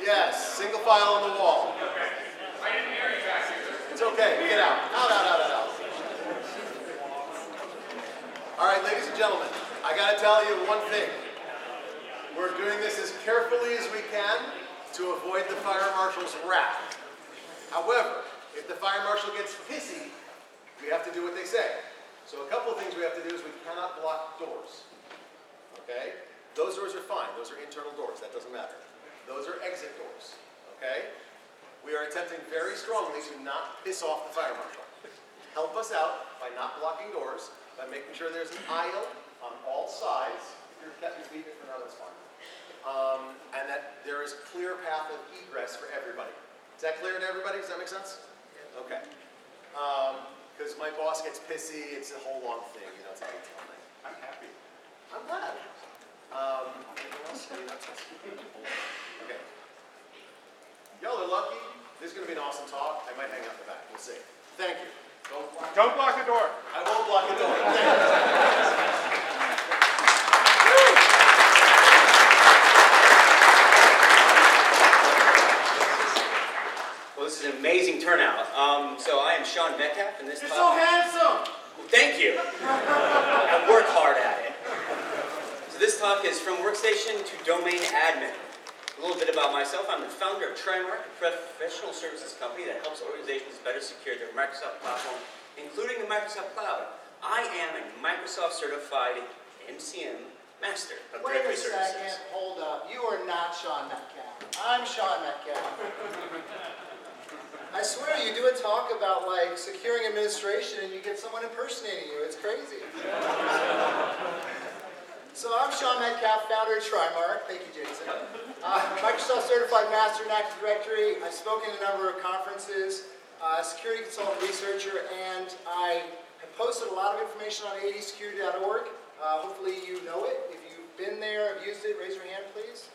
Yes, single file on the wall. I didn't hear you back here. It's okay, get out. Out. All right, ladies and gentlemen, I gotta tell you one thing. We're doing this as carefully as we can to avoid the fire marshal's wrath. However, if the fire marshal gets pissy, we have to do what they say. So a couple of things we have to do is we cannot block doors. Okay? Those doors are fine. Those are internal doors. That doesn't matter. Those are exit doors. Okay? We are attempting very strongly to not piss off the fire marshal. Help us out by not blocking doors, by making sure there's an aisle on all sides. If you're kept your feet, if you're not, that's fine. And that there is a clear path of egress for everybody. Is that clear to everybody? Does that make sense? Okay. Because my boss gets pissy, it's a whole long thing. You know, it's a detail thing. I'm happy. I'm glad. Anything else? Okay. Y'all are lucky. This is going to be an awesome talk. I might hang out in the back. We'll see. Thank you. Don't block the door. I won't block the door. Thank you. Well, this is an amazing turnout. So I am Sean Metcalf, and this You're so handsome! Thank you. I work hard at it. So this talk is from workstation to domain admin. A little bit about myself. I'm the founder of TriMark, a professional services company that helps organizations better secure their Microsoft platform, including the Microsoft Cloud. I am a Microsoft certified MCM Master of Wait Directory a Services. second, hold up. You are not Sean Metcalf. I'm Sean Metcalf. I swear you do a talk about like securing administration and you get someone impersonating you. It's crazy. So I'm Sean Metcalf, founder of TriMark. Thank you, Jason. Microsoft Certified Master in Active Directory. I've spoken at a number of conferences, security consultant researcher, and I have posted a lot of information on adsecurity.org. Hopefully you know it. If you've been there, have used it, raise your hand, please.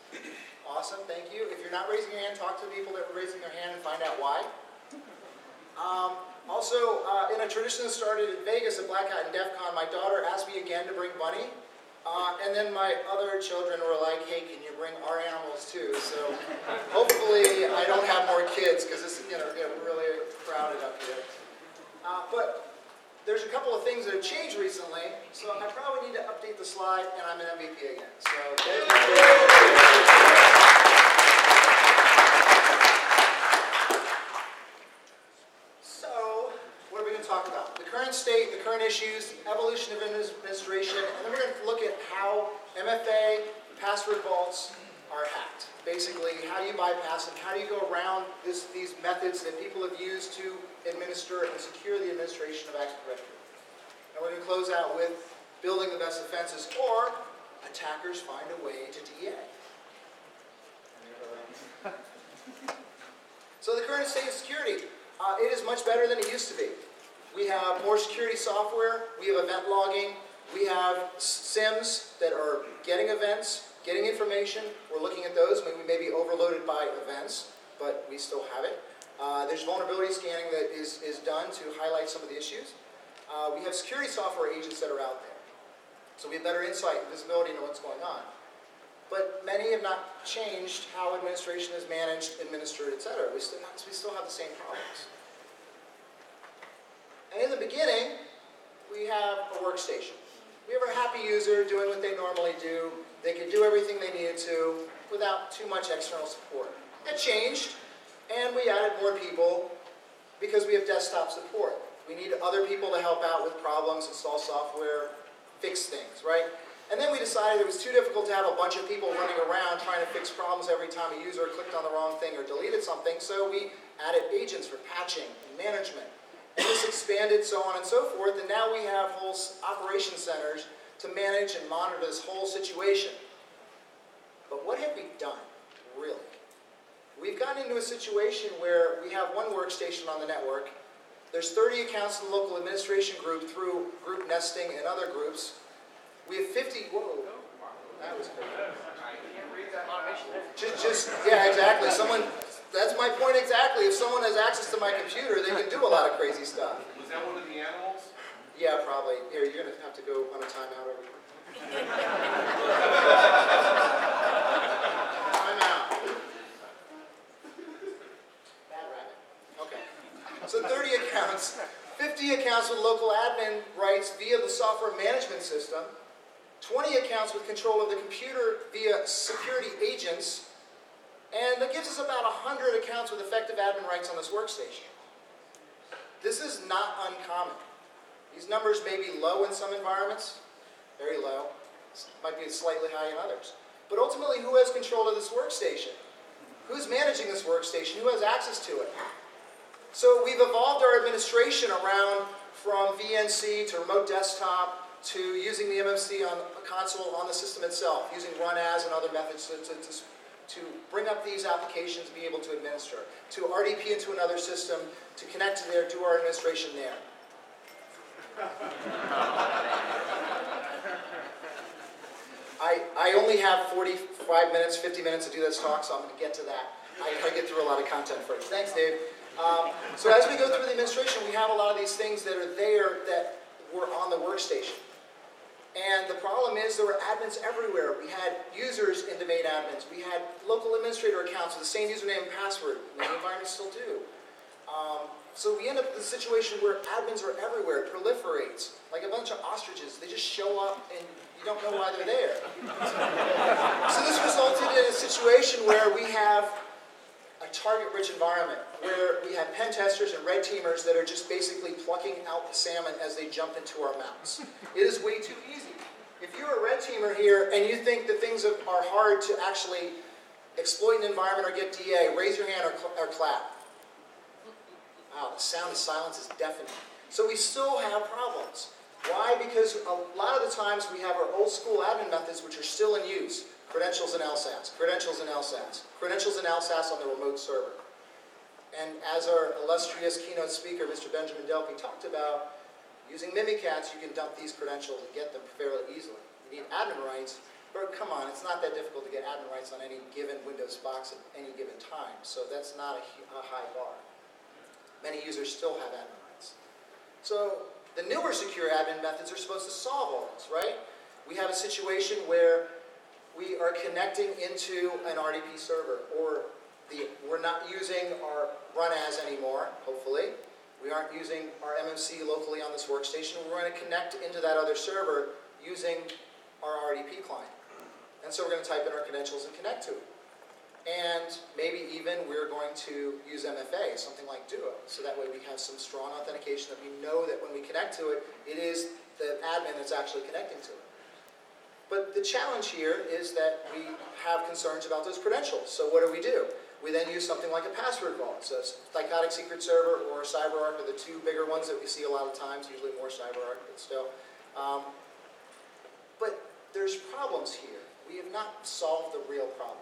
Awesome, thank you. If you're not raising your hand, talk to the people that were raising their hand and find out why. Also, in a tradition that started in Vegas at Black Hat and DEF CON, my daughter asked me again to bring Bunny. And then my other children were like, hey, can you bring our animals too? So hopefully I don't have more kids because this is going to get really crowded up here. But there's a couple of things that have changed recently, so I probably need to update the slide, and I'm an MVP again. So thank you. So what are we going to talk about? The current state, the current issues, the evolution of administration, and then we're going to look at how MFA and password vaults are hacked. Basically, how do you bypass them? How do you go around these methods that people have used to administer and secure the administration of Active Directory? And we're going to close out with building the best defenses, or attackers find a way to DA. So the current state of security, it is much better than it used to be. We have more security software, we have event logging, we have SIMs that are getting events, getting information. We're looking at those. We may be overloaded by events, but we still have it. There's vulnerability scanning that is done to highlight some of the issues. We have security software agents that are out there. So we have better insight and visibility into what's going on. But many have not changed how administration is managed, administered, etc. We still have the same problems. And in the beginning, we have a workstation. We have a happy user doing what they normally do. They could do everything they needed to without too much external support. That changed, and we added more people because we have desktop support. We need other people to help out with problems, install software, fix things, right? And then we decided it was too difficult to have a bunch of people running around trying to fix problems every time a user clicked on the wrong thing or deleted something, so we added agents for patching and management. And this expanded, so on and so forth, and now we have whole operation centers to manage and monitor this whole situation. But what have we done, really? We've gotten into a situation where we have one workstation on the network. There's 30 accounts in the local administration group through group nesting and other groups. We have 50, whoa, that was crazy. Yeah, exactly. That's my point exactly. If someone has access to my computer, they can do a lot of crazy stuff. Was that one of the animals? Yeah, probably. Here, you're going to have to go on a timeout over here. Timeout. So 30 accounts, 50 accounts with local admin rights via the software management system, 20 accounts with control of the computer via security agents, and that gives us about 100 accounts with effective admin rights on this workstation. This is not uncommon. These numbers may be low in some environments, very low, might be slightly high in others. But ultimately, who has control of this workstation? Who's managing this workstation? Who has access to it? So we've evolved our administration around from VNC to remote desktop to using the MMC on a console on the system itself, using run as and other methods to bring up these applications and be able to administer, to RDP into another system, to connect to there, do our administration there. I only have 45 minutes, 50 minutes to do this talk, so I'm going to get to that. I get through a lot of content first. Thanks, Dave. So as we go through the administration, we have a lot of these things that are there that were on the workstation. And the problem is there were admins everywhere. We had users in domain admins. We had local administrator accounts with the same username and password. Many environments still do. So we end up in a situation where admins are everywhere. It proliferates. Like a bunch of ostriches. They just show up and you don't know why they're there. So this resulted in a situation where we have a target-rich environment, where we have pen testers and red teamers that are just basically plucking out the salmon as they jump into our mouths. It is way too easy. If you're a red teamer here and you think that things are hard to actually exploit an environment or get DA, raise your hand or clap. Wow, the sound of silence is deafening. So we still have problems. Why? Because a lot of the times we have our old school admin methods which are still in use. Credentials and LSAS, credentials and LSAS, credentials and LSAS on the remote server. And as our illustrious keynote speaker, Mr. Benjamin Delpy, talked about, using Mimikatz, you can dump these credentials and get them fairly easily. You need admin rights, but come on, it's not that difficult to get admin rights on any given Windows box at any given time, so that's not a high bar. Many users still have admin rights. So the newer secure admin methods are supposed to solve all this, right? We have a situation where we are connecting into an RDP server, or we're not using our run as anymore, hopefully. We aren't using our MMC locally on this workstation. We're going to connect into that other server using our RDP client. And so we're going to type in our credentials and connect to it. And maybe even we're going to use MFA, something like Duo, so that way we have some strong authentication that we know that when we connect to it, it is the admin that's actually connecting to it. But the challenge here is that we have concerns about those credentials. So what do? We then use something like a password vault. So Dichotic Secret Server or CyberArk are the two bigger ones that we see a lot of times, usually more CyberArk, but still. But there's problems here. We have not solved the real problem.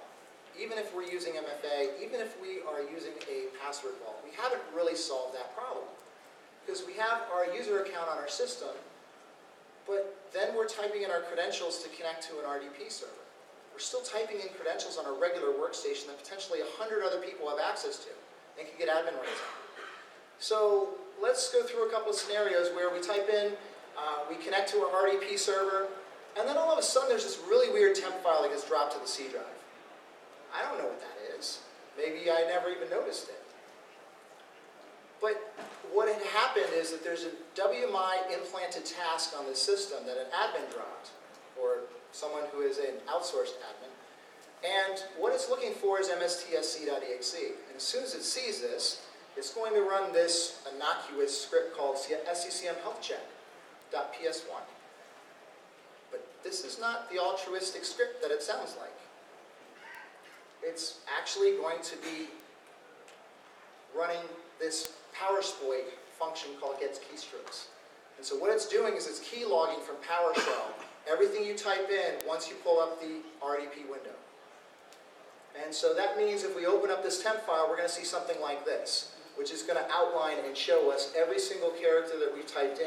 Even if we're using MFA, even if we are using a password vault, we haven't really solved that problem. Because we have our user account on our system, but then we're typing in our credentials to connect to an RDP server. We're still typing in credentials on a regular workstation that potentially 100 other people have access to and can get admin rights on. So let's go through a couple of scenarios where we type in, we connect to our RDP server, and then all of a sudden there's this really weird temp file that gets dropped to the C drive. I don't know what that is. Maybe I never even noticed it. But what had happened is that there's a WMI implanted task on the system that an admin dropped, or someone who is an outsourced admin. And what it's looking for is mstsc.exe. And as soon as it sees this, it's going to run this innocuous script called sccm healthcheck.ps1. But this is not the altruistic script that it sounds like. It's actually going to be running this PowerSploit function called gets keystrokes. And so what it's doing is it's key logging from PowerShell everything you type in once you pull up the RDP window. And so that means if we open up this temp file, we're going to see something like this, which is going to outline and show us every single character that we've typed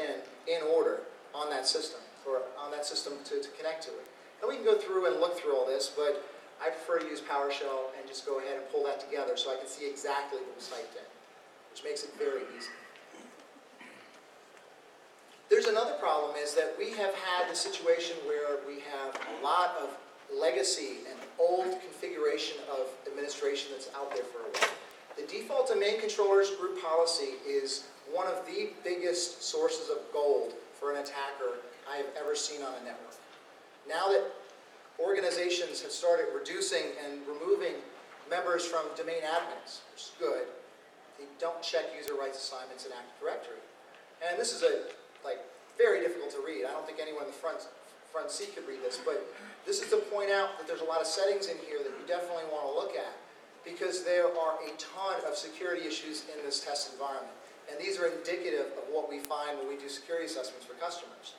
in order on that system, or on that system to connect to it. And we can go through and look through all this, but I prefer to use PowerShell and just go ahead and pull that together so I can see exactly what was typed in, which makes it very easy. There's another problem is that we have had the situation where we have a lot of legacy and old configuration of administration that's out there for a while. The default domain controller's group policy is one of the biggest sources of gold for an attacker I have ever seen on a network. Now that organizations have started reducing and removing members from domain admins, which is good, they don't check user rights assignments in Active Directory. And this is very difficult to read. I don't think anyone in the front seat could read this, but this is to point out that there's a lot of settings in here that you definitely want to look at, because there are a ton of security issues in this test environment. And these are indicative of what we find when we do security assessments for customers.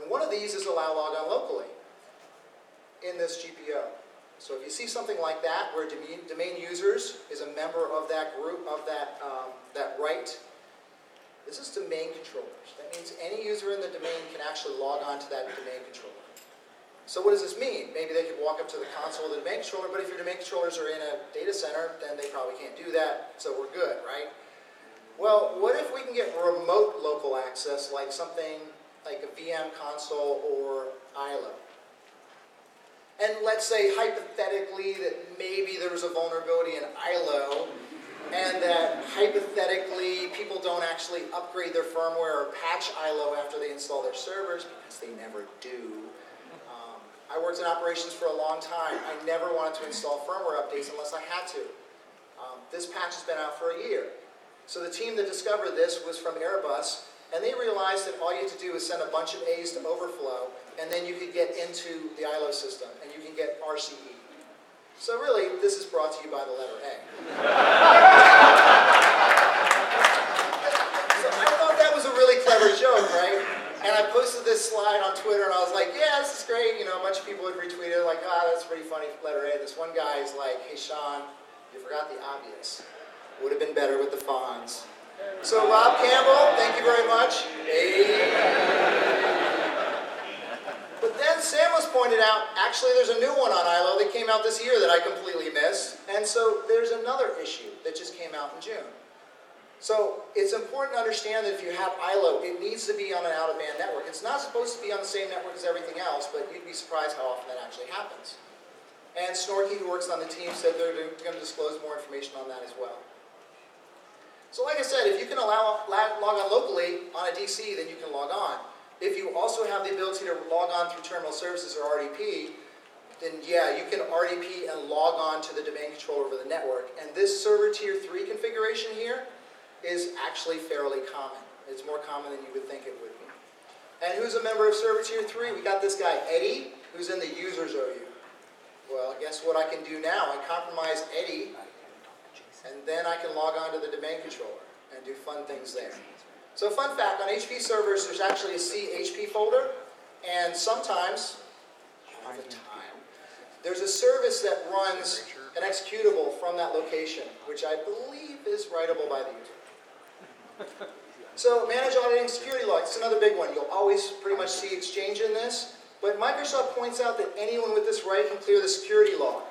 And one of these is allow logon locally in this GPO. So if you see something like that, where domain users is a member of that group, of that right, this is domain controllers. That means any user in the domain can actually log on to that domain controller. So what does this mean? Maybe they could walk up to the console of the domain controller, but if your domain controllers are in a data center, then they probably can't do that, so we're good, right? Well, what if we can get remote local access, like something like a VM console or ILO? And let's say hypothetically that maybe there was a vulnerability in ILO, and that hypothetically people don't actually upgrade their firmware or patch ILO after they install their servers, because they never do. I worked in operations for a long time. I never wanted to install firmware updates unless I had to. This patch has been out for a year. So the team that discovered this was from Airbus, and they realized that all you had to do was send a bunch of A's to overflow, and then you could get into the ILO system, and you can get RCE. So really, this is brought to you by the letter A. So I thought that was a really clever joke, right? And I posted this slide on Twitter, and I was like, yeah, this is great. You know, a bunch of people had retweeted it, like, that's pretty funny, letter A. This one guy is like, hey, Sean, you forgot the obvious. Would have been better with the fonts. So Rob Campbell, thank you very much. Hey. But then Sam was pointed out, actually there's a new one on ILO that came out this year that I completely missed. And so there's another issue that just came out in June. So it's important to understand that if you have ILO, it needs to be on an out-of-band network. It's not supposed to be on the same network as everything else, but you'd be surprised how often that actually happens. And Snorky, who works on the team, said they're going to disclose more information on that as well. So like I said, if you can log on locally on a DC, then you can log on. If you also have the ability to log on through terminal services or RDP, then yeah, you can RDP and log on to the domain controller over the network. And this server tier 3 configuration here is actually fairly common. It's more common than you would think it would be. And who's a member of server tier 3? We got this guy, Eddie, who's in the users OU. Well, guess what I can do now? I compromise Eddie, and then I can log on to the domain controller and do fun things there. So fun fact, on HP servers, there's actually a CHP folder, and sometimes, all the time, there's a service that runs an executable from that location, which I believe is writable by the user. So manage auditing security logs, it's another big one. You'll always pretty much see Exchange in this, but Microsoft points out that anyone with this right can clear the security log.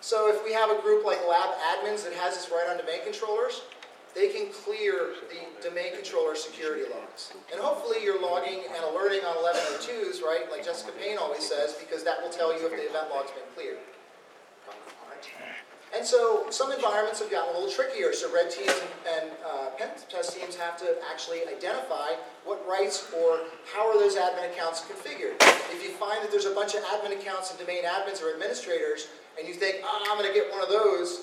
So if we have a group like lab admins that has this right on domain controllers, they can clear the domain controller security logs. And hopefully you're logging and alerting on 1102s, right, like Jessica Payne always says, because that will tell you if the event log's been cleared. And so some environments have gotten a little trickier, so red teams and pen test teams have to actually identify what rights or how are those admin accounts configured. If you find that there's a bunch of admin accounts and domain admins or administrators, and you think, I'm going to get one of those,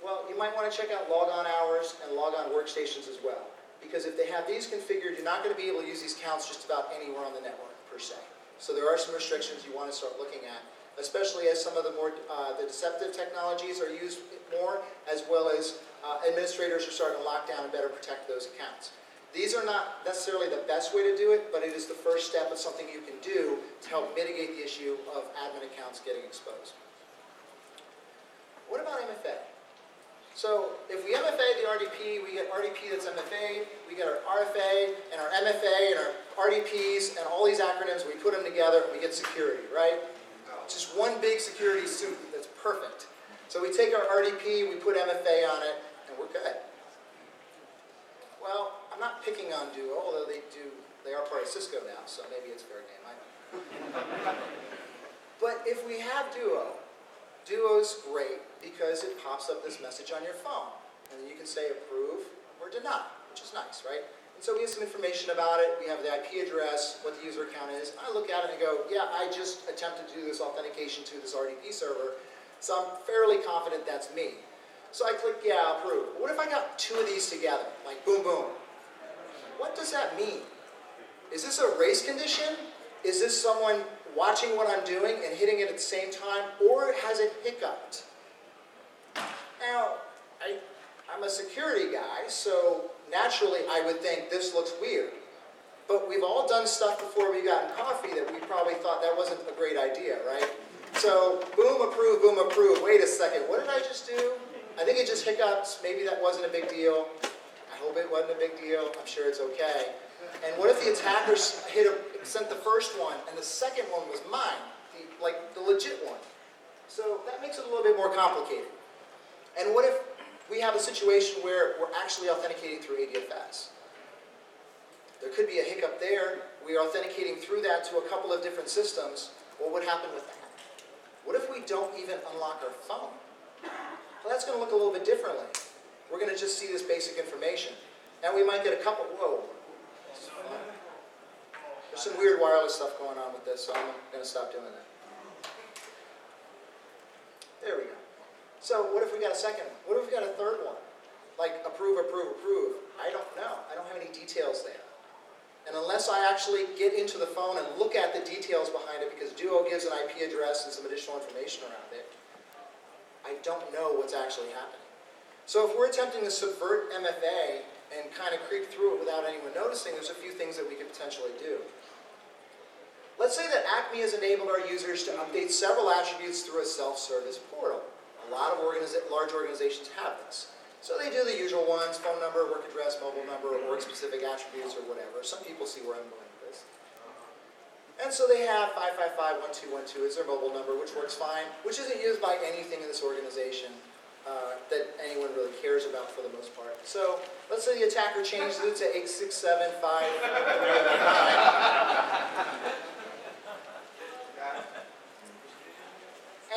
well, you might want to check out logon hours and logon workstations as well. Because if they have these configured, you're not going to be able to use these accounts just about anywhere on the network, per se. So there are some restrictions you want to start looking at, especially as some of the more the deceptive technologies are used more, as well as administrators are starting to lock down and better protect those accounts. These are not necessarily the best way to do it, but it is the first step of something you can do to help mitigate the issue of admin accounts getting exposed. What about MFA? So if we MFA the RDP, we get RDP that's MFA, we get our RFA and our MFA and our RDPs and all these acronyms, we put them together and we get security, right? Just one big security suit that's perfect. So we take our RDP, we put MFA on it, and we're good. Well, I'm not picking on Duo, although they are part of Cisco now, so maybe it's fair game, I don't know. But if we have Duo's great because it pops up this message on your phone. And then you can say approve or deny, which is nice, right? And so we have some information about it. We have the IP address, what the user account is. I look at it and go, yeah, I just attempted to do this authentication to this RDP server, so I'm fairly confident that's me. So I click, yeah, approve. But what if I got two of these together, like boom, boom? What does that mean? Is this a race condition? Is this someone watching what I'm doing and hitting it at the same time, or has it hiccuped? Now, I'm a security guy, so naturally I would think this looks weird. But we've all done stuff before we've gotten coffee that we probably thought that wasn't a great idea, right? So, boom, approve, wait a second, what did I just do? I think it just hiccuped, maybe that wasn't a big deal. I hope it wasn't a big deal, I'm sure it's okay. And what if the attacker sent the first one and the second one was mine, the legit one? So that makes it a little bit more complicated. And what if we have a situation where we're actually authenticating through ADFS? There could be a hiccup there. We are authenticating through that to a couple of different systems. What would happen with that? What if we don't even unlock our phone? Well, that's going to look a little bit differently. We're going to just see this basic information. Now we might get a couple, whoa. There's some weird wireless stuff going on with this, so I'm going to stop doing that. There we go. So what if we got a second one? What if we got a third one? Like approve. I don't know. I don't have any details there. And unless I actually get into the phone and look at the details behind it, because Duo gives an IP address and some additional information around it, I don't know what's actually happening. So if we're attempting to subvert MFA and kind of creep through it without anyone noticing, there's a few things that we could potentially do. Let's say that Acme has enabled our users to update several attributes through a self-service portal. A lot of large organizations have this. So they do the usual ones, phone number, work address, mobile number, or work-specific attributes, or whatever. Some people see where I'm going with this. And so they have 555-1212 as their mobile number, which works fine, which isn't used by anything in this organization that anyone really cares about for the most part. So let's say the attacker changes it to 8675389.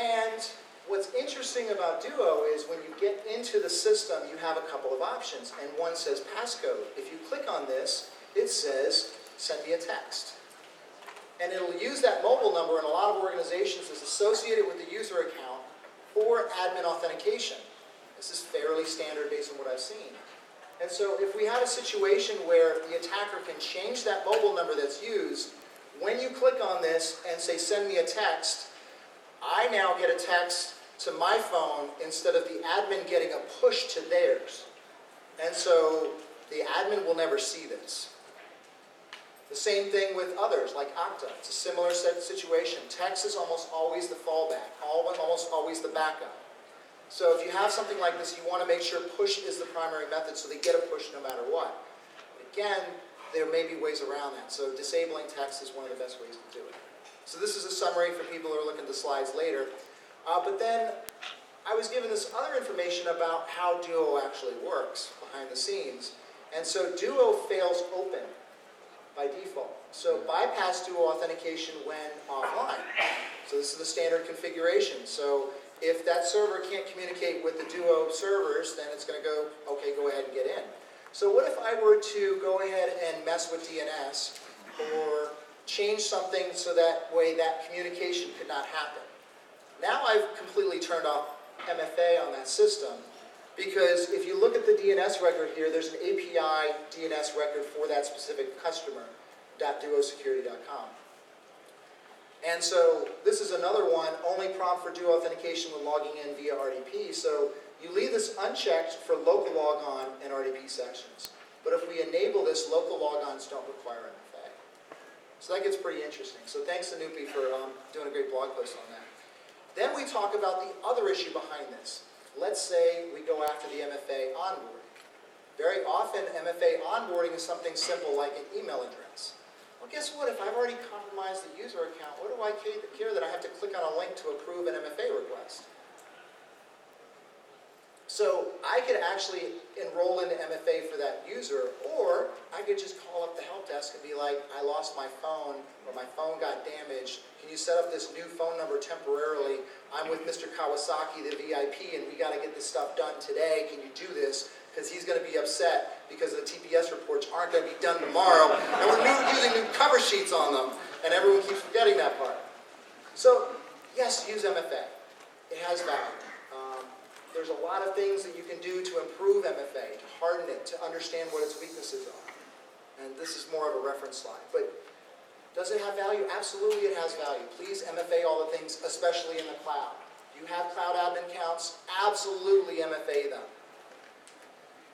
And what's interesting about Duo is when you get into the system, you have a couple of options. And one says passcode. If you click on this, it says, send me a text. And it'll use that mobile number in a lot of organizations as associated with the user account for admin authentication. This is fairly standard based on what I've seen. And so if we have a situation where the attacker can change that mobile number that's used, when you click on this and say, send me a text, I now get a text to my phone instead of the admin getting a push to theirs. And so the admin will never see this. The same thing with others, like Okta. It's a similar situation. Text is almost always the fallback, almost always the backup. So if you have something like this, you want to make sure push is the primary method so they get a push no matter what. But again, there may be ways around that. So disabling text is one of the best ways to do it. So this is a summary for people who are looking at the slides later. But then I was given this other information about how Duo actually works behind the scenes. And so Duo fails open by default. So bypass Duo authentication when offline. So this is the standard configuration. So if that server can't communicate with the Duo servers, then it's going to go, okay, go ahead and get in. So what if I were to go ahead and mess with DNS or change something so that way that communication could not happen? Now I've completely turned off MFA on that system, because if you look at the DNS record here, there's an API DNS record for that specific customer, .duosecurity.com. And so this is another one, only prompt for Duo authentication when logging in via RDP. So you leave this unchecked for local logon and RDP sections. But if we enable this, local logons don't require MFA. So that gets pretty interesting. So thanks to Nupi for doing a great blog post on that. Then we talk about the other issue behind this. Let's say we go after the MFA onboarding. Very often, MFA onboarding is something simple like an email address. Well, guess what? If I've already compromised the user account, what do I care that I have to click on a link to approve an MFA request? So I could actually enroll into MFA for that user, or I could just call up the help desk and be like, I lost my phone, or my phone got damaged. Can you set up this new phone number temporarily? I'm with Mr. Kawasaki, the VIP, and we got to get this stuff done today. Can you do this? Because he's going to be upset because the TPS reports aren't going to be done tomorrow, and we're using new cover sheets on them, and everyone keeps forgetting that part. So, yes, use MFA. It has value. There's a lot of things that you can do to improve MFA, to harden it, to understand what its weaknesses are. And this is more of a reference slide. But does it have value? Absolutely it has value. Please MFA all the things, especially in the cloud. You have cloud admin accounts, absolutely MFA them.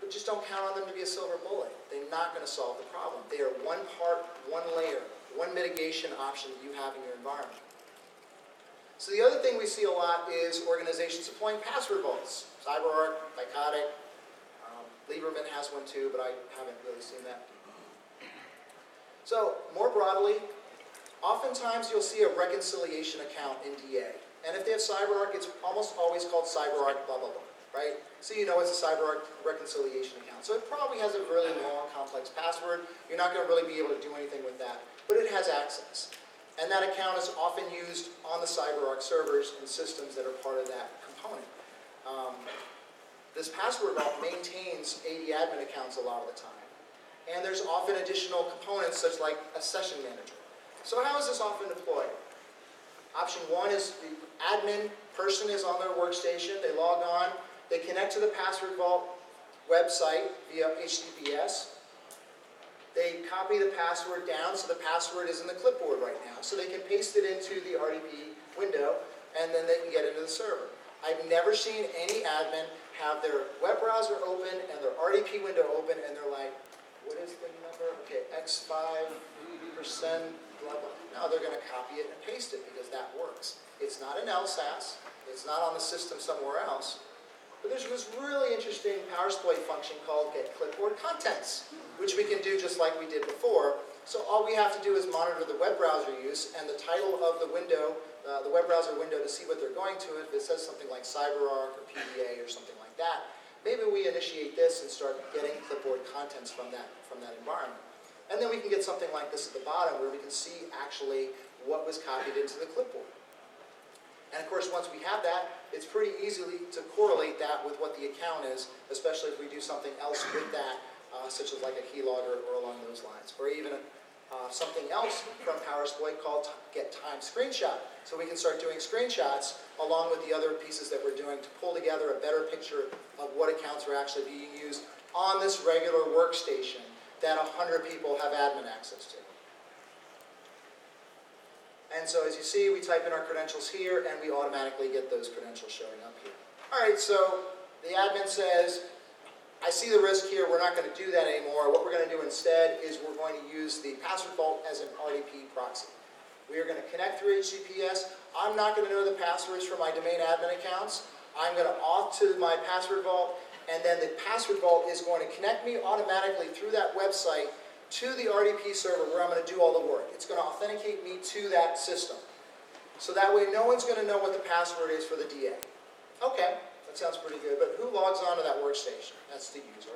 But just don't count on them to be a silver bullet. They're not going to solve the problem. They are one part, one layer, one mitigation option that you have in your environment. So the other thing we see a lot is organizations deploying password vaults. CyberArk, Psychotic, Lieberman has one too, but I haven't really seen that. So more broadly, oftentimes you'll see a reconciliation account in DA. And if they have CyberArk, it's almost always called CyberArk blah, blah, blah, right? So you know it's a CyberArk reconciliation account. So it probably has a really long, complex password. You're not going to really be able to do anything with that, but it has access. And that account is often used on the CyberArk servers and systems that are part of that component. This password vault maintains AD admin accounts a lot of the time. And there's often additional components such like a session manager. So how is this often deployed? Option one is the admin person is on their workstation, they log on, they connect to the password vault website via HTTPS. They copy the password down, so the password is in the clipboard right now. So they can paste it into the RDP window, and then they can get into the server. I've never seen any admin have their web browser open and their RDP window open, and they're like, what is the number? Okay, X5%, blah, blah. No, they're going to copy it and paste it because that works. It's not an LSAS. It's not on the system somewhere else. But there's this really interesting PowerSploit function called Get Clipboard Contents, which we can do just like we did before. So all we have to do is monitor the web browser use and the title of the window, the web browser window, to see what they're going to. If it says something like CyberArk or PDA or something like that, maybe we initiate this and start getting clipboard contents from that environment. And then we can get something like this at the bottom where we can see actually what was copied into the clipboard. And of course, once we have that, it's pretty easy to correlate that with what the account is, especially if we do something else with that, such as like a keylogger or along those lines. Or even something else from PowerSploit called Get Time Screenshot. So we can start doing screenshots along with the other pieces that we're doing to pull together a better picture of what accounts are actually being used on this regular workstation that 100 people have admin access to. And so as you see, we type in our credentials here, and we automatically get those credentials showing up here. All right, so the admin says, I see the risk here, we're not going to do that anymore. What we're going to do instead is we're going to use the password vault as an RDP proxy. We are going to connect through HTTPS. I'm not going to know the passwords for my domain admin accounts. I'm going to auth to my password vault, and then the password vault is going to connect me automatically through that website to the RDP server where I'm going to do all the work. It's going to authenticate me to that system. So that way no one's going to know what the password is for the DA. Okay, that sounds pretty good, but who logs on to that workstation? That's the user.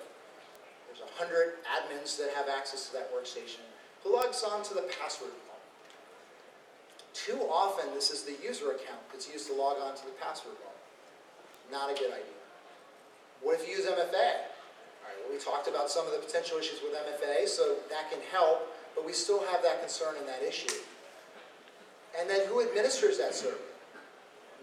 There's 100 admins that have access to that workstation. Who logs on to the password vault? Too often this is the user account that's used to log on to the password vault. Not a good idea. What if you use MFA? Well, we talked about some of the potential issues with MFA, so that can help, but we still have that concern and that issue. And then who administers that server?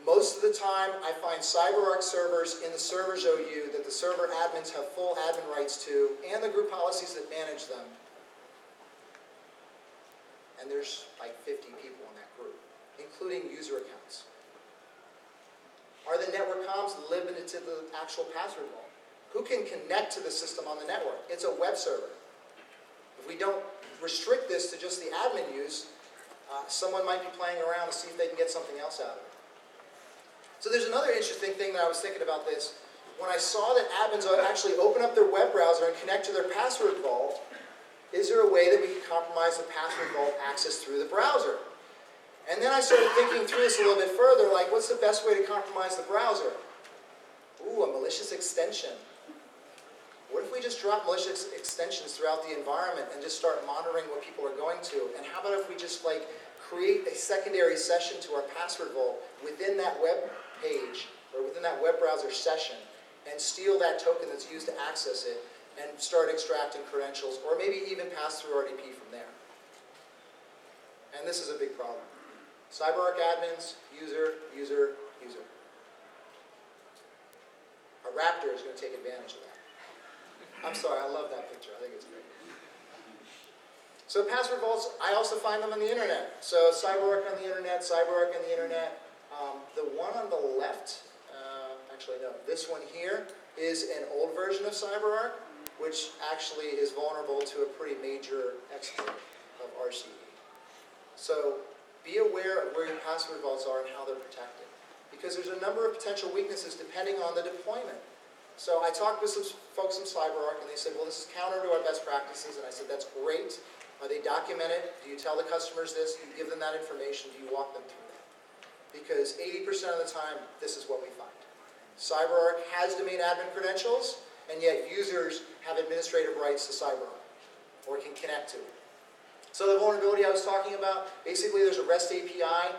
Most of the time, I find CyberArk servers in the servers OU that the server admins have full admin rights to, and the group policies that manage them. And there's like 50 people in that group, including user accounts. Are the network comms limited to the actual password vault? Who can connect to the system on the network? It's a web server. If we don't restrict this to just the admin use, someone might be playing around to see if they can get something else out of it. So there's another interesting thing that I was thinking about this. When I saw that admins actually open up their web browser and connect to their password vault, is there a way that we can compromise the password vault access through the browser? And then I started thinking through this a little bit further, like what's the best way to compromise the browser? Ooh, a malicious extension. What if we just drop malicious extensions throughout the environment and just start monitoring what people are going to? And how about if we just like create a secondary session to our password vault within that web page or within that web browser session and steal that token that's used to access it and start extracting credentials or maybe even pass through RDP from there. And this is a big problem. CyberArk admins, user, user, user. A raptor is going to take advantage of that. I'm sorry, I love that picture. I think it's great. So password vaults, I also find them on the internet. So CyberArk on the internet, CyberArk on the internet. The one on the left, actually no, this one here is an old version of CyberArk, which actually is vulnerable to a pretty major exploit of RCE. So be aware of where your password vaults are and how they're protected. Because there's a number of potential weaknesses depending on the deployment. So I talked with some folks from CyberArk and they said, well, this is counter to our best practices. And I said, that's great. Are they documented? Do you tell the customers this? Do you give them that information? Do you walk them through that? Because 80% of the time, this is what we find. CyberArk has domain admin credentials, and yet users have administrative rights to CyberArk, or can connect to it. So the vulnerability I was talking about, basically there's a REST API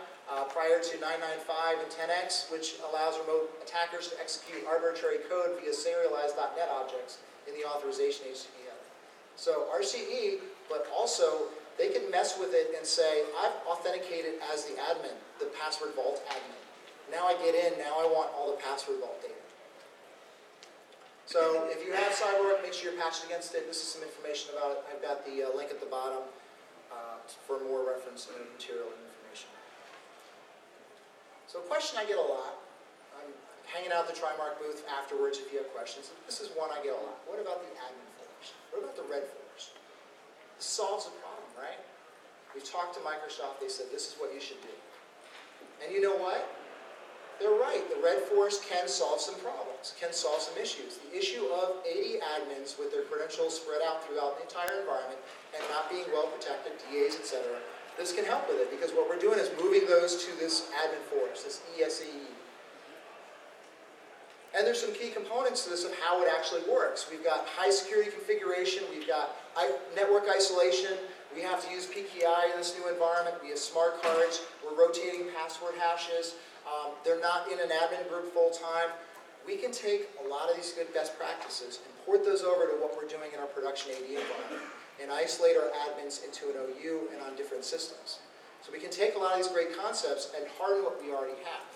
prior to 995 and 10x, which allows remote attackers to execute arbitrary code via serialized.NET objects in the authorization HTTP header. So RCE, but also they can mess with it and say, I've authenticated as the admin, the password vault admin. Now I get in, now I want all the password vault data. So if you have CyberArk, make sure you're patched against it. This is some information about it. I've got the link at the bottom for more reference and material and information. So a question I get a lot, I'm hanging out at the Trimark booth afterwards if you have questions. This is one I get a lot. What about the admin folders? What about the red folders? This solves the problem, right? We've talked to Microsoft. They said this is what you should do. And you know what? They're right. The red forest can solve some problems, can solve some issues. The issue of 80 admins with their credentials spread out throughout the entire environment and not being well protected, DAs, etc. This can help with it because what we're doing is moving those to this admin forest, this ESE. And there's some key components to this of how it actually works. We've got high security configuration, we've got network isolation, we have to use PKI in this new environment, we have smart cards, we're rotating password hashes, they're not in an admin group full time. We can take a lot of these good best practices and port those over to what we're doing in our production AD environment and isolate our admins into an OU and on different systems. So we can take a lot of these great concepts and harden what we already have.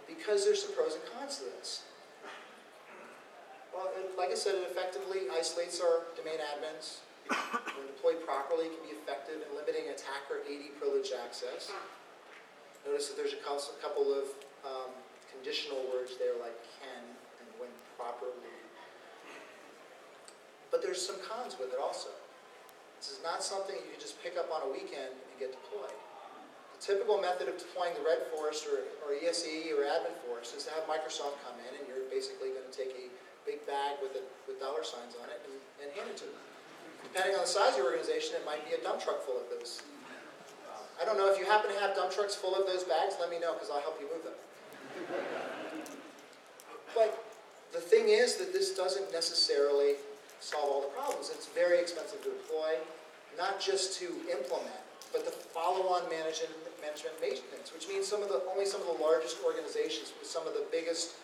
Because there's some pros and cons to this. Well, like I said, it effectively isolates our domain admins. When deployed properly, it can be effective in limiting attacker AD privilege access. Notice that there's a couple of conditional words there like can and when properly. But there's some cons with it also. This is not something you can just pick up on a weekend and get deployed. Typical method of deploying the red forest or ESE or admin forest is to have Microsoft come in and you're basically going to take a big bag with dollar signs on it and hand it to them. Depending on the size of your organization, it might be a dump truck full of those. I don't know if you happen to have dump trucks full of those bags, let me know because I'll help you move them. But the thing is that this doesn't necessarily solve all the problems. It's very expensive to deploy, not just to implement, but the follow-on management maintenance, which means only some of the largest organizations with some of the biggest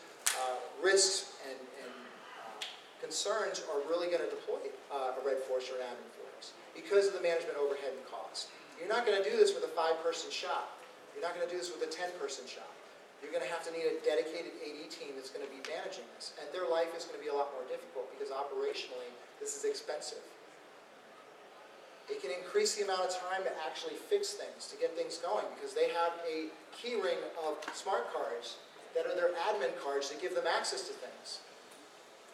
risks and concerns are really going to deploy a red forest or an admin forest because of the management overhead and cost. You're not going to do this with a 5-person shop. You're not going to do this with a 10-person shop. You're going to have to need a dedicated AD team that's going to be managing this, and their life is going to be a lot more difficult because operationally this is expensive. It can increase the amount of time to actually fix things, to get things going, because they have a key ring of smart cards that are their admin cards that give them access to things.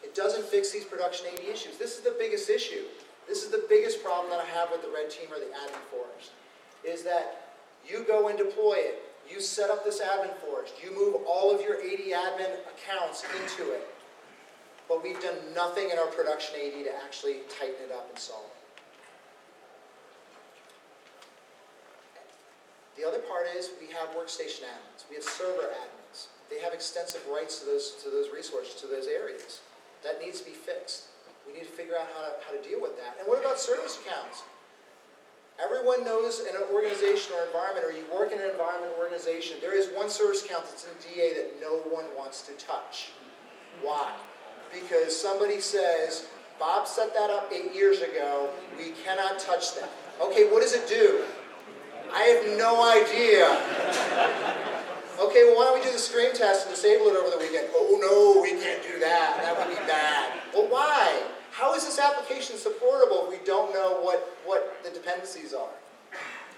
It doesn't fix these production AD issues. This is the biggest issue. This is the biggest problem that I have with the red team or the admin forest, is that you go and deploy it. You set up this admin forest. You move all of your AD admin accounts into it. But we've done nothing in our production AD to actually tighten it up and solve it. The other part is we have workstation admins. We have server admins. they have extensive rights to those resources, to those areas. That needs to be fixed. We need to figure out how to deal with that. And what about service accounts? Everyone knows in an organization or environment, or you work in an environment or organization, there is one service account that's in DA that no one wants to touch. Why? Because somebody says, Bob set that up 8 years ago, we cannot touch that. Okay, what does it do? I have no idea. Okay, well, why don't we do the screen test and disable it over the weekend? Oh no, we can't do that. That would be bad. Well, why? How is this application supportable if we don't know what the dependencies are,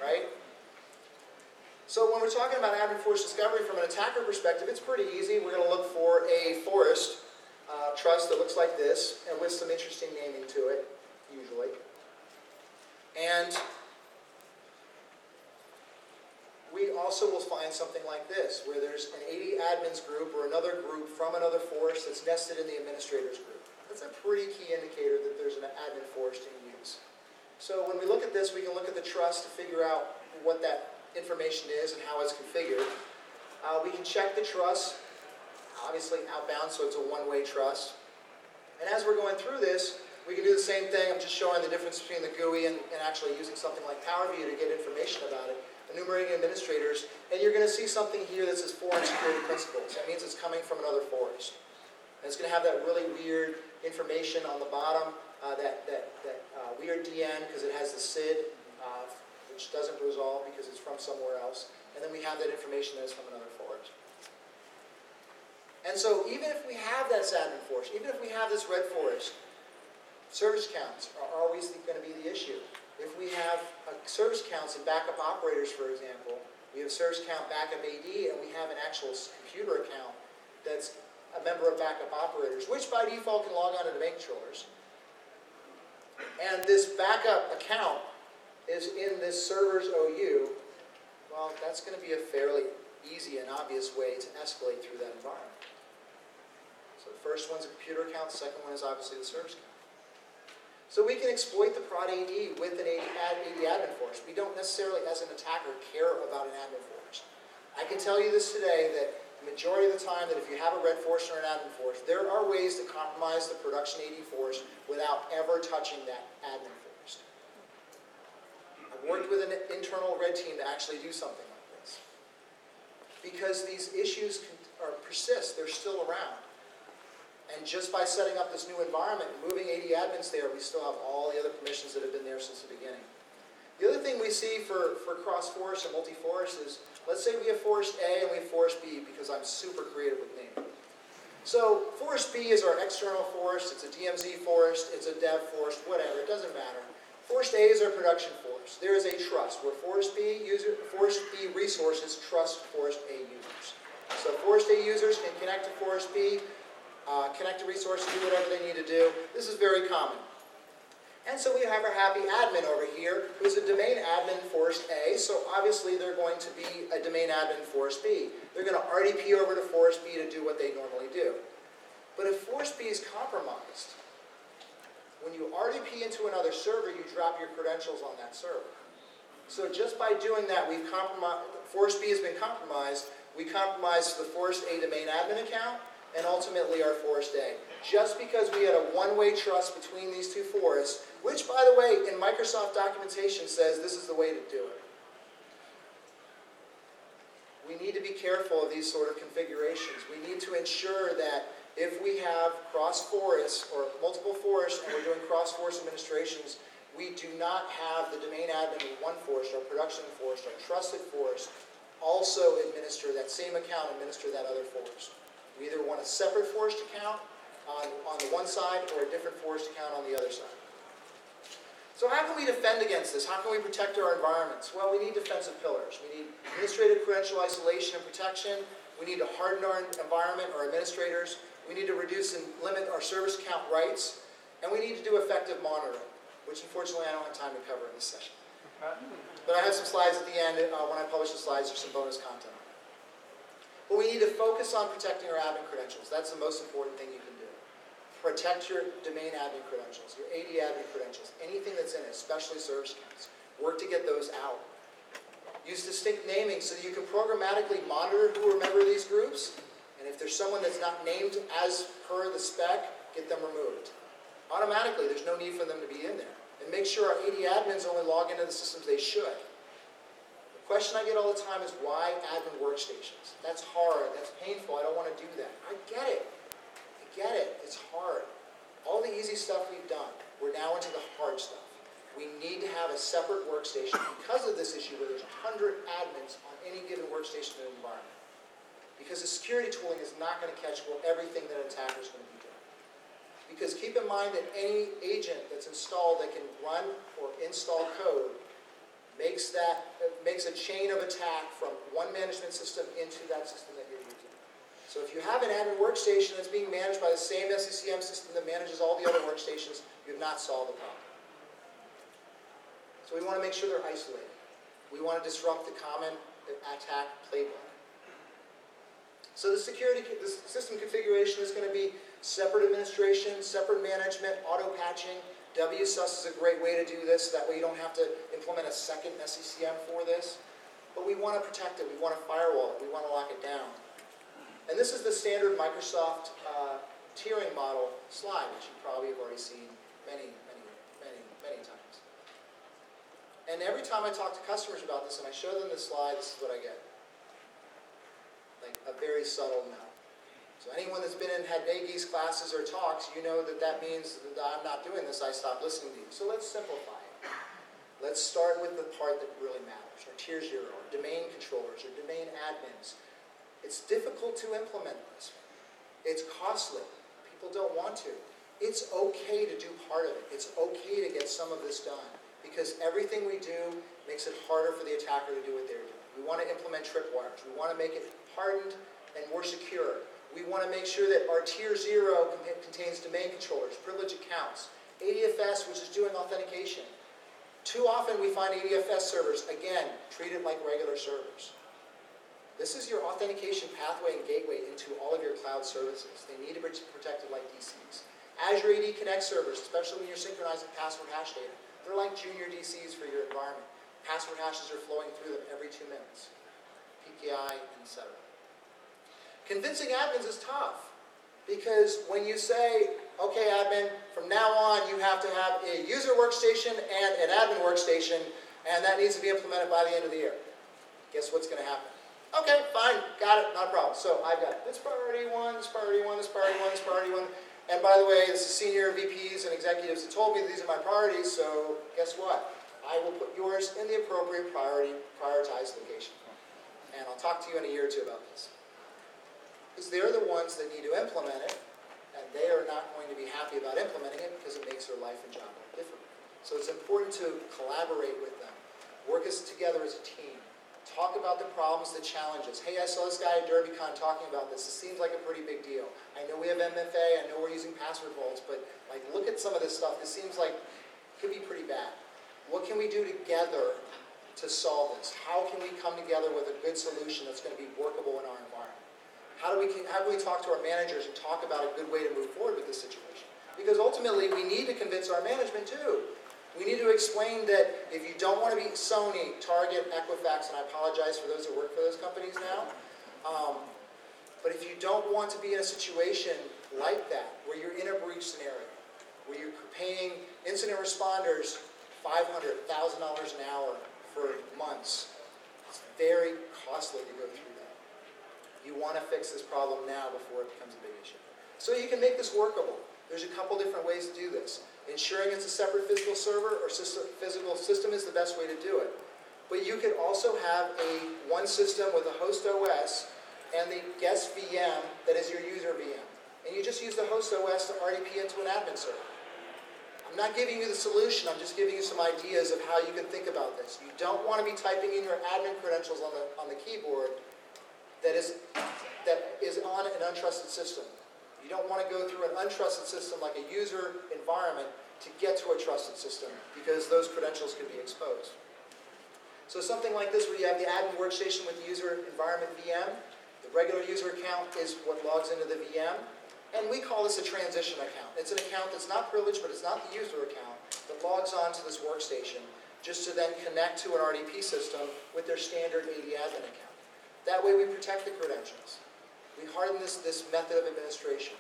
right? So when we're talking about admin force discovery from an attacker perspective, it's pretty easy. We're going to look for a forest trust that looks like this, and with some interesting naming to it, usually. And we also will find something like this, where there's an AD admins group or another group from another forest that's nested in the administrators group. That's a pretty key indicator that there's an admin forest in use. So when we look at this, we can look at the trust to figure out what that information is and how it's configured. We can check the trust, obviously outbound, so it's a one-way trust. And as we're going through this, we can do the same thing. I'm just showing the difference between the GUI and actually using something like PowerView to get information about it. Enumerating administrators, and you're going to see something here that says foreign security principles. That means it's coming from another forest. And it's going to have that really weird information on the bottom, that weird DN, because it has the SID, which doesn't resolve because it's from somewhere else. And then we have that information that is from another forest. And so even if we have that admin forest, even if we have this red forest, service counts are always going to be the issue. If we have service counts and backup operators, for example, we have service count backup AD, and we have an actual computer account that's a member of backup operators, which by default can log on to domain controllers. And this backup account is in this server's OU. Well, that's going to be a fairly easy and obvious way to escalate through that environment. So the first one's a computer account, the second one is obviously the service account. So we can exploit the prod AD with an AD admin force. We don't necessarily, as an attacker, care about an admin force. I can tell you this today that the majority of the time that if you have a red force or an admin force, there are ways to compromise the production AD force without ever touching that admin force. I've worked with an internal red team to actually do something like this. Because these issues persist, they're still around. And just by setting up this new environment and moving AD admins there, we still have all the other permissions that have been there since the beginning. The other thing we see for cross-forest and multi-forest is, let's say we have forest A and we have forest B, because I'm super creative with naming. So forest B is our external forest, it's a DMZ forest, it's a dev forest, whatever, it doesn't matter. Forest A is our production forest. There is a trust where forest B resources trust forest A users. So forest A users can connect to forest B, connect to resources, do whatever they need to do. This is very common. And so we have our happy admin over here, who's a domain admin forest A, so obviously they're going to be a domain admin forest B. They're going to RDP over to forest B to do what they normally do. But if forest B is compromised, when you RDP into another server, you drop your credentials on that server. So just by doing that, we've compromised, forest B has been compromised, we compromised the forest A domain admin account, and ultimately our forest A. Just because we had a one-way trust between these two forests, which, by the way, in Microsoft documentation says this is the way to do it. We need to be careful of these sort of configurations. We need to ensure that if we have cross-forests or multiple forests and we're doing cross-forest administrations, we do not have the domain admin in one forest, our production forest, our trusted forest, also administer that same account, administer that other forest. We either want a separate forest account on the one side or a different forest account on the other side. So how can we defend against this? How can we protect our environments? Well, we need defensive pillars. We need administrative credential isolation and protection. We need to harden our environment, our administrators. We need to reduce and limit our service account rights. And we need to do effective monitoring, which unfortunately I don't have time to cover in this session. But I have some slides at the end. When I publish the slides, there's some bonus content. But we need to focus on protecting our admin credentials. That's the most important thing you can do. Protect your domain admin credentials, your AD admin credentials, anything that's in it, especially service accounts. Work to get those out. Use distinct naming so that you can programmatically monitor who are a member of these groups And if there's someone that's not named as per the spec, get them removed. Automatically, there's no need for them to be in there. And make sure our AD admins only log into the systems they should. The question I get all the time is, why admin workstations? That's hard, that's painful, I don't want to do that. I get it. I get it. It's hard. All the easy stuff we've done. We're now into the hard stuff. We need to have a separate workstation because of this issue where there's 100 admins on any given workstation in an environment. Because the security tooling is not going to catch everything that an attacker is going to be doing. Because keep in mind that any agent that's installed that can run or install code makes a chain of attack from one management system into that system that you're using. So if you have an admin workstation that's being managed by the same SCCM system that manages all the other workstations, you have not solved the problem. So we want to make sure they're isolated. We want to disrupt the common attack playbook. So the system configuration is going to be separate administration, separate management, auto-patching. WSUS is a great way to do this. That way you don't have to implement a second SCCM for this. But we want to protect it. We want to firewall it. We want to lock it down. And this is the standard Microsoft tiering model slide, which you probably have already seen many times. And every time I talk to customers about this and I show them this slide, this is what I get. Like a very subtle no. So anyone that's been in Hadnagi's classes or talks, you know that that means that I'm not doing this, I stop listening to you. So let's simplify it. Let's start with the part that really matters, our tier 0, our domain controllers, our domain admins. It's difficult to implement this. It's costly. People don't want to. It's okay to do part of it. It's okay to get some of this done. Because everything we do makes it harder for the attacker to do what they're doing. We want to implement tripwires. We want to make it hardened and more secure. We want to make sure that our tier 0 contains domain controllers, privilege accounts, ADFS, which is doing authentication. Too often we find ADFS servers, again, treated like regular servers. This is your authentication pathway and gateway into all of your cloud services. They need to be protected like DCs. Azure AD Connect servers, especially when you're synchronizing password hash data, they're like junior DCs for your environment. Password hashes are flowing through them every 2 minutes. PKI, etc. Convincing admins is tough because when you say, okay, admin, from now on you have to have a user workstation and an admin workstation, and that needs to be implemented by the end of the year. Guess what's going to happen? Okay, fine, got it, not a problem. So I've got this priority 1, this priority 1, this priority 1, this priority 1. And by the way, this is senior VPs and executives that told me these are my priorities, so guess what? I will put yours in the appropriate prioritized location. And I'll talk to you in a year or 2 about this. Because they're the ones that need to implement it, and they are not going to be happy about implementing it because it makes their life and job more difficult. So it's important to collaborate with them, work together as a team, talk about the problems, the challenges. Hey, I saw this guy at DerbyCon talking about this. It seems like a pretty big deal. I know we have MFA, I know we're using password vaults, but like, look at some of this stuff. This seems like it could be pretty bad. What can we do together to solve this? How can we come together with a good solution that's going to be workable in our environment? How do we talk to our managers and talk about a good way to move forward with this situation? Because ultimately, we need to convince our management too. We need to explain that if you don't want to be Sony, Target, Equifax, and I apologize for those that work for those companies now, but if you don't want to be in a situation like that, where you're in a breach scenario, where you're paying incident responders $500,000 an hour for months, it's very costly to go through that. You want to fix this problem now before it becomes a big issue. So you can make this workable. There's a couple different ways to do this. Ensuring it's a separate physical server or physical system is the best way to do it. But you could also have one system with a host OS and the guest VM that is your user VM. And you just use the host OS to RDP into an admin server. I'm not giving you the solution, I'm just giving you some ideas of how you can think about this. You don't want to be typing in your admin credentials on the keyboard that is on an untrusted system. You don't want to go through an untrusted system like a user environment to get to a trusted system because those credentials could be exposed. So something like this where you have the admin workstation with the user environment VM, the regular user account is what logs into the VM, and we call this a transition account. It's an account that's not privileged, but it's not the user account that logs on to this workstation just to then connect to an RDP system with their standard AD admin account. That way we protect the credentials. We harden this method of administration.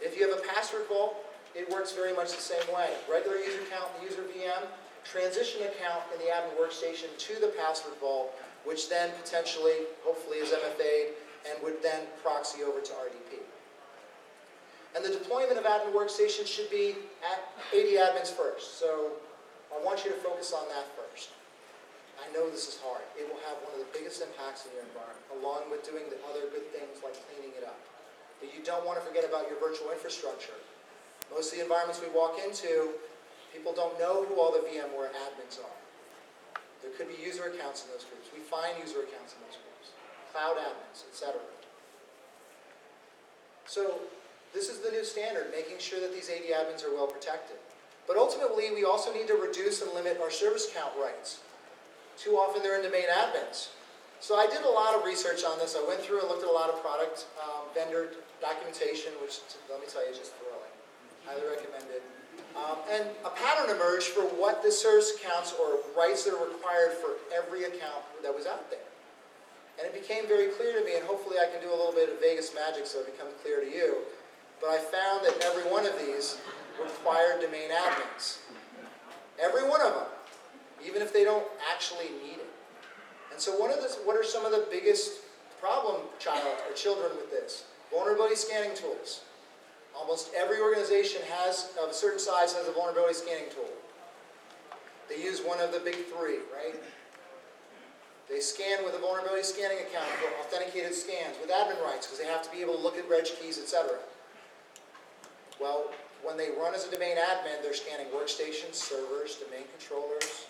If you have a password vault, it works very much the same way. Regular user account in the user VM, transition account in the admin workstation to the password vault, which then potentially, hopefully, is MFA'd and would then proxy over to RDP. And the deployment of admin workstation should be at 80 admins first. So I want you to focus on that first. I know this is hard. It will have one of the biggest impacts in your environment, along with doing the other good things like cleaning it up. But you don't want to forget about your virtual infrastructure. Most of the environments we walk into, people don't know who all the VMware admins are. There could be user accounts in those groups. We find user accounts in those groups, cloud admins, etc. So this is the new standard, making sure that these 80 admins are well protected. But ultimately, we also need to reduce and limit our service count rights. Too often they're in domain admins. So I did a lot of research on this. I went through and looked at a lot of product vendor documentation, which, let me tell you, is just thrilling. Highly recommended. And a pattern emerged for what the service accounts or rights that are required for every account that was out there. And it became very clear to me, and hopefully I can do a little bit of Vegas magic so it becomes clear to you, but I found that every one of these required domain admins. Every one of them, even if they don't actually need it. And so what are some of the biggest children with this? Vulnerability scanning tools. Almost every organization of a certain size has a vulnerability scanning tool. They use one of the big three, right? They scan with a vulnerability scanning account for authenticated scans with admin rights because they have to be able to look at reg keys, etc. Well, when they run as a domain admin, they're scanning workstations, servers, domain controllers.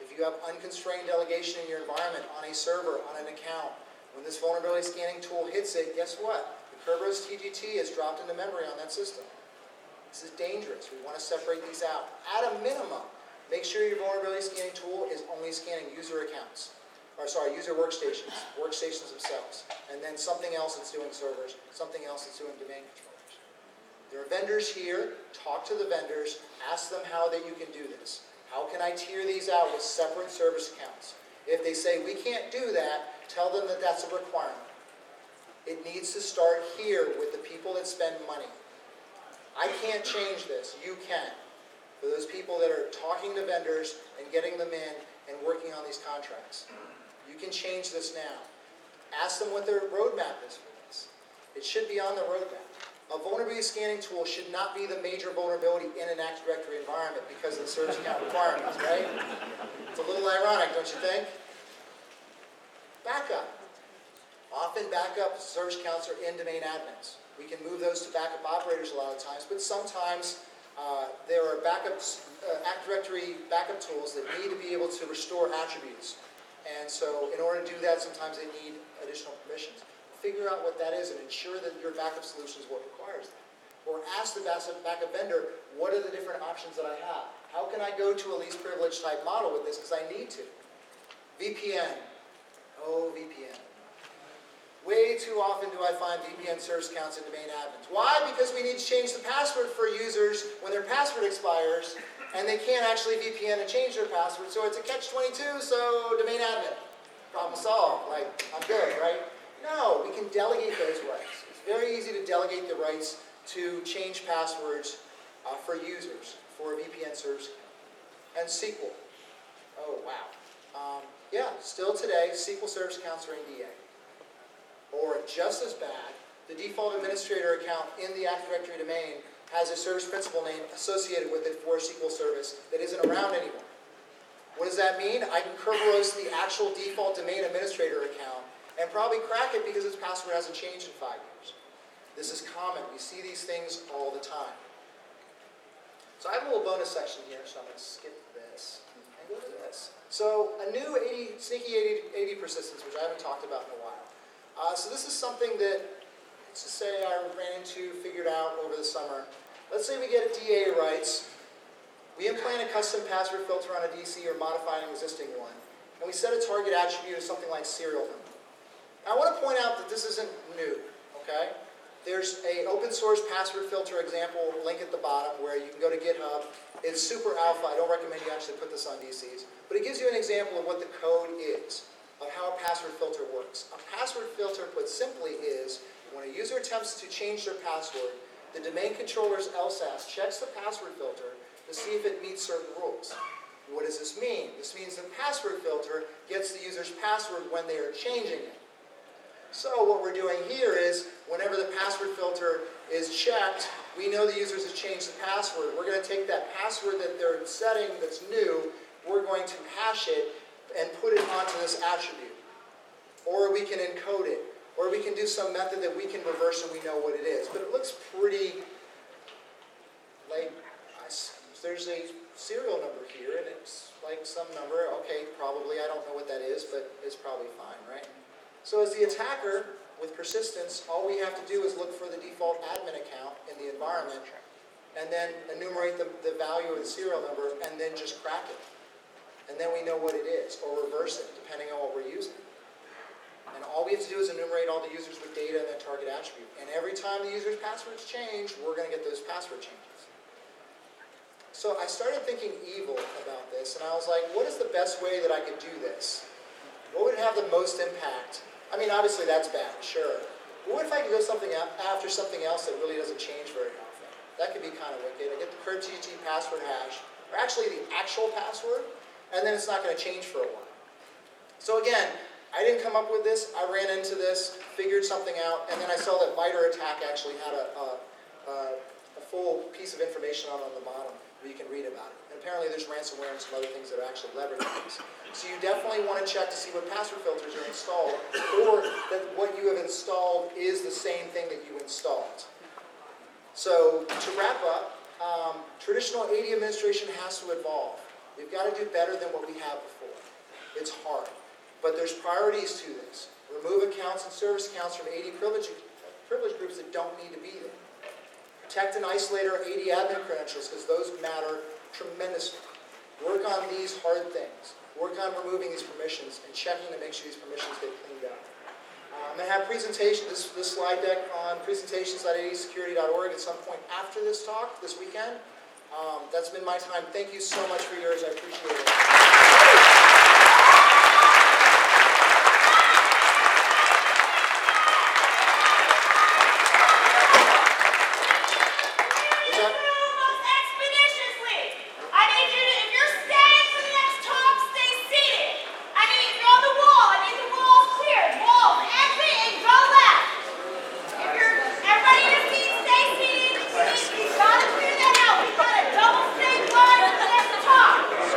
If you have unconstrained delegation in your environment on a server, on an account, when this vulnerability scanning tool hits it, guess what? The Kerberos TGT is dropped into memory on that system. This is dangerous. We want to separate these out. At a minimum, make sure your vulnerability scanning tool is only scanning user accounts. User workstations themselves. And then something else that's doing servers, something else that's doing domain controllers. There are vendors here. Talk to the vendors. Ask them how that you can do this. How can I tier these out with separate service accounts? If they say we can't do that, tell them that that's a requirement. It needs to start here with the people that spend money. I can't change this. You can. For those people that are talking to vendors and getting them in and working on these contracts. You can change this now. Ask them what their roadmap is for this. It should be on the roadmap. A vulnerability scanning tool should not be the major vulnerability in an Active Directory environment because of the service account requirements, right? It's a little ironic, don't you think? Backup. Often backup service accounts are in domain admins. We can move those to backup operators a lot of times, but sometimes there are backups, Active Directory backup tools that need to be able to restore attributes. And so in order to do that, sometimes they need additional permissions. Figure out what that is and ensure that your backup solution is what requires that. Or ask the backup vendor, what are the different options that I have? How can I go to a least privilege type model with this because I need to? VPN. Oh, VPN. Way too often do I find VPN service accounts in domain admins. Why? Because we need to change the password for users when their password expires, and they can't actually VPN and change their password, so it's a catch-22, so domain admin. Problem solved. Like, I'm good, right? No, we can delegate those rights. It's very easy to delegate the rights to change passwords for users for a VPN service account. And SQL. Oh, wow. Yeah, still today, SQL service accounts are in DA. Or just as bad, the default administrator account in the Active Directory domain has a service principal name associated with it for a SQL service that isn't around anymore. What does that mean? I can Kerberos the actual default domain administrator account and probably crack it because its password hasn't changed in 5 years. This is common. We see these things all the time. So I have a little bonus section here, so I'm going to skip this and go to this. So a new sneaky 80 persistence, which I haven't talked about in a while. So this is something that, let's just say I ran into, figured out over the summer. Let's say we get DA rights. We implant a custom password filter on a DC or modify an existing one. And we set a target attribute of something like serial number. Now, I want to point out that this isn't new, okay? There's an open source password filter example link at the bottom where you can go to GitHub. It's super alpha. I don't recommend you actually put this on DCs. But it gives you an example of what the code is, of how a password filter works. A password filter, put simply, is When a user attempts to change their password, the domain controller's LSAS checks the password filter to see if it meets certain rules. What does this mean? This means the password filter gets the user's password when they are changing it. So what we're doing here is, whenever the password filter is checked, we know the users have changed the password. We're going to take that password that they're setting that's new, we're going to hash it and put it onto this attribute. Or we can encode it. Or we can do some method that we can reverse and we know what it is. But it looks pretty like, there's a serial number here and it's like some number. Okay, probably, I don't know what that is, but it's probably fine, right? So as the attacker, with persistence, all we have to do is look for the default admin account in the environment and then enumerate the value of the serial number and then just crack it. And then we know what it is, or reverse it, depending on what we're using. And all we have to do is enumerate all the users with data and the target attribute. And every time the user's passwords change, we're going to get those password changes. So I started thinking evil about this, and I was like, what is the best way that I could do this? What would have the most impact? I mean, obviously that's bad, sure. But what if I could go after something else that really doesn't change very often? That could be kind of wicked. I get the CryptGT password hash, or actually the actual password, and then it's not going to change for a while. So again, I didn't come up with this. I ran into this, figured something out, and then I saw that Viter Attack actually had a full piece of information on the bottom where you can read about it. And apparently there's ransomware and some other things that are actually leveraging this. So you definitely want to check to see what password filters are installed, or that what you have installed is the same thing that you installed. So to wrap up, traditional AD administration has to evolve. We've got to do better than what we have before. It's hard. But there's priorities to this. Remove accounts and service accounts from AD privilege groups that don't need to be there. Protect and isolate our AD admin credentials because those matter tremendously. Work on these hard things. Work on removing these permissions and checking to make sure these permissions get cleaned up. I'm going to have this slide deck on presentations.adsecurity.org at some point after this talk, this weekend. That's been my time. Thank you so much for yours. I appreciate it.